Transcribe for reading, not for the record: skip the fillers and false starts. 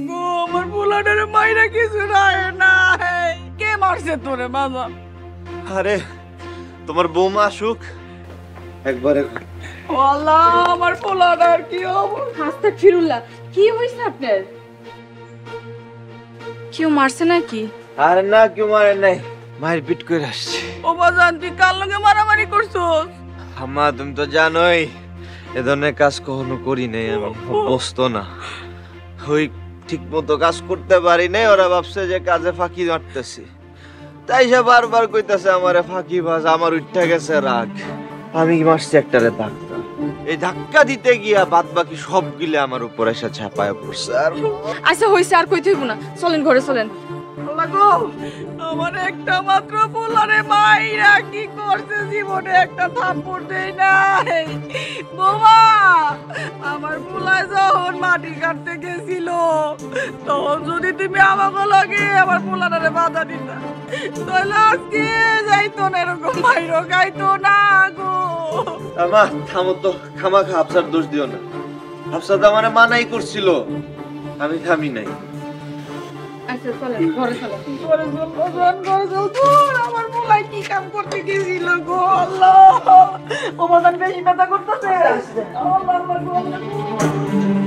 গো আমার পোলাটারে মাইরা কিছু রায় না। কে মারছে তোরে বাবা? আরে তোমার বৌমা আসুক একবারে। ও আল্লাহ, আমার পোলাটার কি অবস্থা? আস্তাগফিরুল্লাহ, কি হইছে আপনার? কেউ মারছে নাকি? আরে না, কেউ মারে নাই, মায়ের পিট করে আসছে। ও বাজান, তুই কার লগে মারামারি করছস? আম্মা তুমি তো জানোই এ ধরনের কাজ কখনো করি নাই, আমি অভ্যস্ত না। ওই ঠিক মতো কাজ করতে পারি নাই, ওরা ভাবছে যে কাজে ফাঁকি মারতেছি, তাই সে বারবার কইতাছে আমারে ফাঁকি বাজ। আমার উঠে গেছে রাগ, আমি মারছি একটারে ধাক্কা। এই ধাক্কা দিতে গিয়া বাদ বাকি সব গিলে আমার উপর এসে ছাপায় পড়ছে। আর আচ্ছা হইছে, আর কইতে হইব না, চলেন ঘরে চলেন। আল্লাহ গো, আমার একটা মাত্র পোলারে মাইরা কি করছে, জীবনে একটা থাপ্পড় দেই নাই। বোমা, আমার পোলায় যখন মাটি কাটতে গেছিল তখন যদি তুমি আমাকে লাগে আমার পোলাটারে বাধা দিতা, তাহলে আজকে যাইতো না, এরকম মাইরো গাইতো না গো। আমা থামো তো, খামাখা হাফসার দোষ দিও না। হাফসা তো আমার মানাই করছিল, আমি থামি নাই। আচ্ছা চলেন ঘরে চলেন। ঘরে চল বাজান, ঘরে চল। তোর আমার পোলায় কি কাম করতে গেছিল গো? আল্লাহ, ও বাজান বেশি ব্যথা করতেছে। আল্লাহ, আল্লাহ গো, আল্লাহ গো।